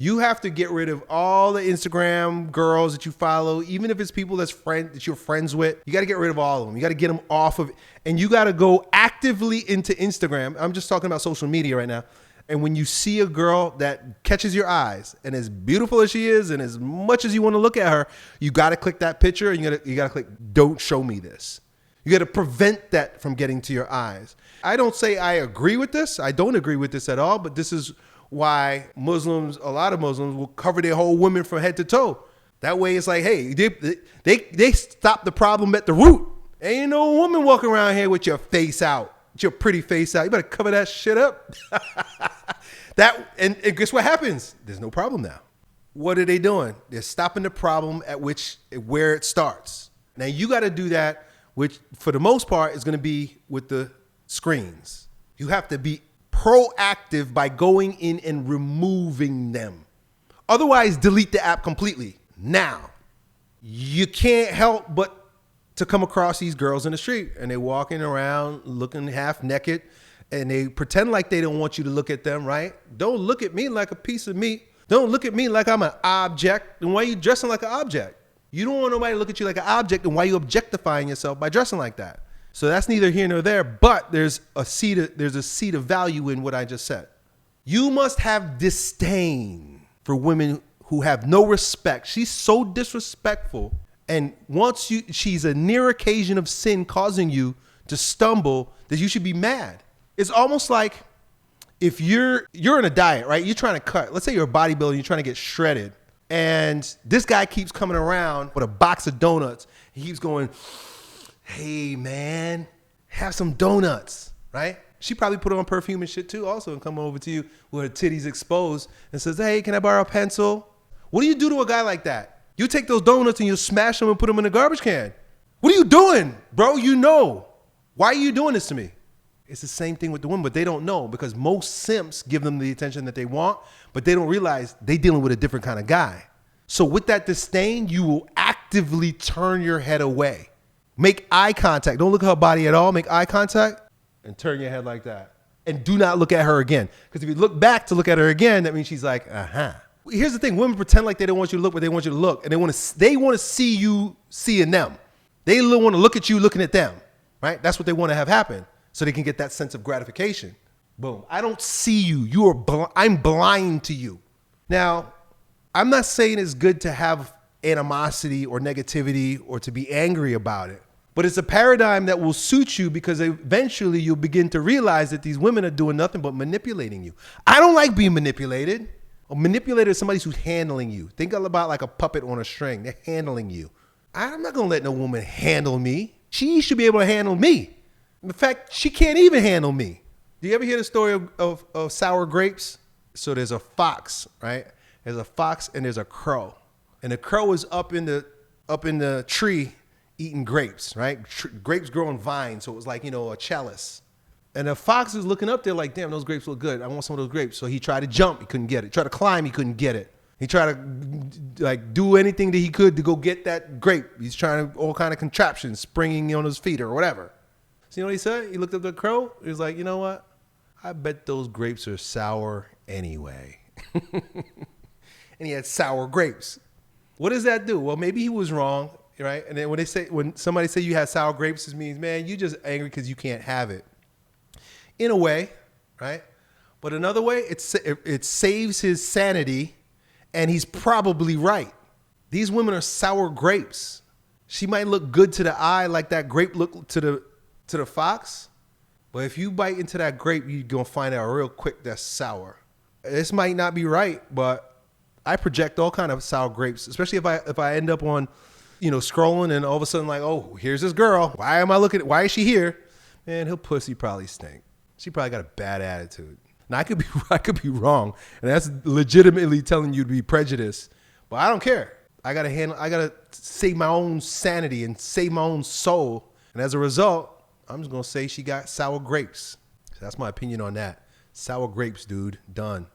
You have to get rid of all the Instagram girls that you follow, even if it's people that you're friends with. You got to get rid of all of them. You got to get them off of it. And you got to go actively into Instagram. I'm just talking about social media right now. And when you see a girl that catches your eyes, and as beautiful as she is, and as much as you want to look at her, you got to click that picture, and you got to click, don't show me this. You got to prevent that from getting to your eyes. I don't say I agree with this. I don't agree with this at all, but this is why a lot of Muslims will cover their whole women from head to toe. That way it's like, hey, they stop the problem at the root. Ain't no woman walking around here with your face out, with your pretty face out. You better cover that shit up. And guess what happens? There's no problem now. What are they doing? They're stopping the problem where it starts. Now you got to do that, which for the most part is going to be with the screens. You have to be proactive by going in and removing them. Otherwise, delete the app completely. Now, you can't help but to come across these girls in the street, and they're walking around looking half naked, and they pretend like they don't want you to look at them, right? Don't look at me like a piece of meat. Don't look at me like I'm an object. Then why are you dressing like an object? You don't want nobody to look at you like an object, and why are you objectifying yourself by dressing like that? So that's neither here nor there, but there's a seed of value in what I just said. You must have disdain for women who have no respect. She's so disrespectful, and she's a near occasion of sin causing you to stumble, that you should be mad. It's almost like if you're in a diet, right? You're trying to cut. Let's say you're a bodybuilder, you're trying to get shredded, and this guy keeps coming around with a box of donuts. He keeps going, hey man, have some donuts, right? She probably put on perfume and shit too also, and come over to you with her titties exposed and says, hey, can I borrow a pencil? What do you do to a guy like that? You take those donuts and you smash them and put them in a garbage can. What are you doing, bro? You know. Why are you doing this to me? It's the same thing with the women, but they don't know, because most simps give them the attention that they want, but they don't realize they dealing with a different kind of guy. So with that disdain, you will actively turn your head away. Make eye contact. Don't look at her body at all. Make eye contact and turn your head like that. And do not look at her again. Because if you look back to look at her again, that means she's like, uh-huh. Here's the thing. Women pretend like they don't want you to look, but they want you to look. And they want to see you seeing them. They want to look at you looking at them, right? That's what they want to have happen, so they can get that sense of gratification. Boom. I don't see you. I'm blind to you. Now, I'm not saying it's good to have animosity or negativity or to be angry about it. But it's a paradigm that will suit you, because eventually you'll begin to realize that these women are doing nothing but manipulating you. I don't like being manipulated. A manipulator is somebody who's handling you. Think about like a puppet on a string. They're handling you. I'm not going to let no woman handle me. She should be able to handle me. In fact, she can't even handle me. Do you ever hear the story of sour grapes? So there's a fox, right? There's a fox and there's a crow. And the crow is up in the tree eating grapes, right? Grapes grow on vines, so it was like, a chalice. And the fox is looking up there like, damn, those grapes look good. I want some of those grapes. So he tried to jump, he couldn't get it. Tried to climb, he couldn't get it. He tried to do anything that he could to go get that grape. He's trying all kind of contraptions, springing on his feet or whatever. So you know what he said? He looked at the crow. He was like, you know what? I bet those grapes are sour anyway. And he had sour grapes. What does that do? Well, maybe he was wrong, right? And then when somebody say you had sour grapes, it means, man, you just angry because you can't have it. In a way, right? But another way, it saves his sanity, and he's probably right. These women are sour grapes. She might look good to the eye like that grape looked to the fox, but if you bite into that grape, you're gonna find out real quick that's sour. This might not be right, but I project all kind of sour grapes, especially if I end up on, scrolling, and all of a sudden like, oh, here's this girl. Why is she here? Man, her pussy probably stink. She probably got a bad attitude. Now I could be wrong, and that's legitimately telling you to be prejudiced, but I don't care. I gotta save my own sanity and save my own soul, and as a result, I'm just gonna say she got sour grapes. So that's my opinion on that. Sour grapes, dude. Done.